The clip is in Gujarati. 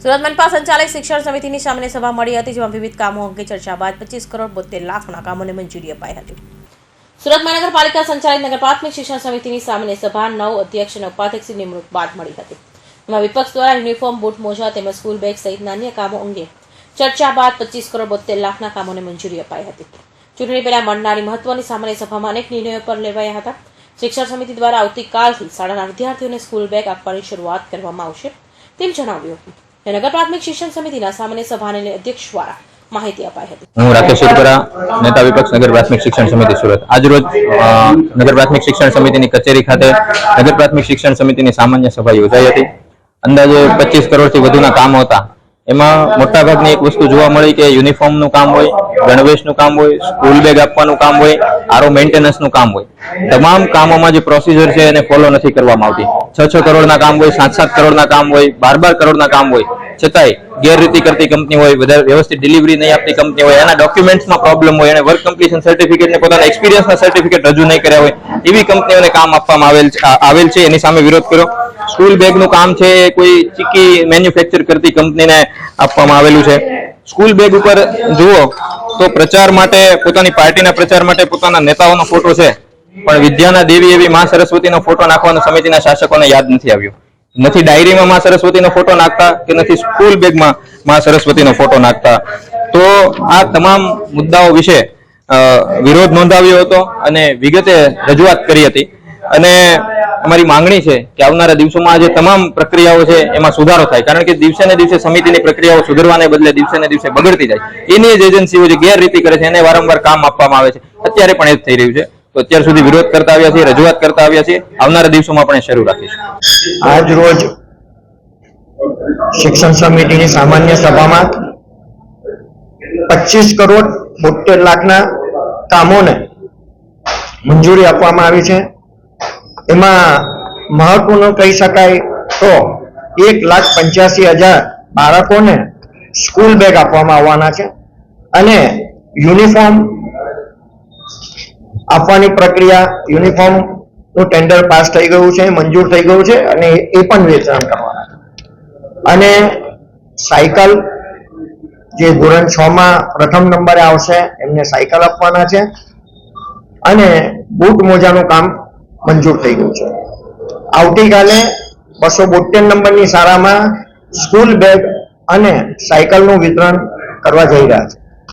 સુરત મનપા સંચાલિત શિક્ષણ સમિતિની સામાન્ય સભા મળી હતી, જેમાં વિવિધ કામો અંગે ચર્ચા બાદ 25 કરોડ 72 લાખના કામોને મંજૂરી અપાઈ હતી. સુરત મહાનગરપાલિકા સંચાલિત નગર પ્રાથમિક શિક્ષણ સમિતિની સામાન્ય સભા 9 અધ્યક્ષ અને ઉપાધ્યક્ષની નિમણૂક બાદ મળી હતી. એમાં વિપક્ષ દ્વારા યુનિફોર્મ, બૂટ, મોજા તેમજ સ્કૂલ બેગ સહિતના અન્ય કામો અંગે ચર્ચા બાદ 25 કરોડ 72 લાખના કામોને મંજૂરી અપાઈ હતી. ચૂંટણી પહેલા મળનારી મહત્વની સામાન્ય સભામાં અનેક નિર્ણયો પર લેવાયા હતા. શિક્ષણ સમિતિ દ્વારા આવતીકાલથી શાળાના વિદ્યાર્થીઓને સ્કૂલ બેગ આપવાની શરૂઆત કરવામાં આવશે તેમ જણાવ્યું હતું. નગર પ્રાથમિક શિક્ષણ સમિતિના સામાન્ય સભાને અધ્યક્ષ દ્વારા માહિતી અપાઈ હતી. હું રાકેશ સુરપરા, નેતા વિપક્ષ નગર પ્રાથમિક શિક્ષણ સમિતિ સુરત. આજરોજ નગર પ્રાથમિક શિક્ષણ સમિતિની કચેરી ખાતે નગર પ્રાથમિક શિક્ષણ સમિતિની સામાન્ય સભા યોજાઈ હતી. અંદાજે 25 કરોડથી વધુના કામો હતા. એમાં મોટાભાગની એક વસ્તુ જોવા મળી કે યુનિફોર્મનું કામ હોય, ગણવેશનું કામ હોય, સ્કૂલ બેગ આપવાનું કામ હોય, આરો મેન્ટેનન્સનું કામ હોય. તમામ કામોમાં જે પ્રોસિજર છે એને ફોલો નથી કરવામાં આવતી. 6 કરોડના કામ હોય, 7 કરોડના કામ હોય, 12 કરોડના કામ હોય, છતાંય ગેરરીતિ કરતી કંપની હોય, વધારે વ્યવસ્થિત ડિલિવરી નહીં આપતી કંપની હોય, એના ડોક્યુમેન્ટ્સમાં પ્રોબ્લેમ હોય, એને વર્ક કમ્પ્લીશન સર્ટિફિકેટ ને પોતાના એક્સપિરિયન્સના સર્ટિફિકેટ રજૂ નહીં કર્યા હોય, એવી કંપનીઓને કામ આપવામાં આવેલ છે. એની સામે વિરોધ કર્યો. સ્કૂલ બેગનું કામ છે એ કોઈ ચીકી મેન્યુફેક્ચર કરતી કંપનીને આપવામાં આવેલું છે. સ્કૂલ બેગ ઉપર જુઓ તો પ્રચાર માટે, પોતાની પાર્ટીના પ્રચાર માટે પોતાના નેતાઓનો ફોટો છે, પણ વિદ્યાના દેવી એવી માં સરસ્વતીનો ફોટો નાખવાનો સમિતિના શાસકોને યાદ નથી આવ્યો. નથી ડાયરીમાં માં સરસ્વતીનો ફોટો નાખતા કે નથી સ્કૂલ બેગમાં માં સરસ્વતીનો ફોટો નાખતા. તો આ તમામ મુદ્દાઓ વિશે વિરોધ નોંધાવ્યો હતો અને વિગતે રજૂઆત કરી હતી. અને અમારી માંગણી છે કે આવનારા દિવસોમાં જે તમામ પ્રક્રિયાઓ છે એમાં સુધારો થાય, કારણ કે દિવસે ને દિવસે સમિતિની પ્રક્રિયાઓ સુધરવાને બદલે દિવસે ને દિવસે બગડતી જાય. એની જ એજન્સીઓ જે ગેરરીતિ કરે છે એને વારંવાર કામ આપવામાં આવે છે. અત્યારે પણ એ જ થઈ રહ્યું છે. તો અત્યાર સુધી વિરોધ કરતા આવ્યા છીએ, રજૂઆત કરતા આવ્યા છીએ. આવનારા દિવસોમાં પણ શરૂ રાખીશું. આજ રોજ શિક્ષણ સમિતિની સામાન્ય સભામાં 25 કરોડ 72 લાખના કામોને મંજૂરી આપવામાં આવી છે. એમાં મહત્વનું કહી શકાય તો 1,85,000 બાળકોને સ્કૂલ બેગ આપવામાં આવવાના છે અને યુનિફોર્મ આપવાની પ્રક્રિયા, યુનિફોર્મનું ટેન્ડર પાસ થઈ ગયું છે, મંજૂર થઈ ગયું છે અને એ પણ વેચાણ કરવાના છે. અને સાયકલ જે ધોરણ 6માં પ્રથમ નંબરે આવશે એમને સાયકલ આપવાના છે અને બૂટ મોજાનું કામ મંજૂર થઈ ગયું છે. આવતીકાલે 272 નંબરની શાળામાં સ્કૂલ બેગ અને સાયકલનું વિતરણ કરવા જઈ રહ્યા છે.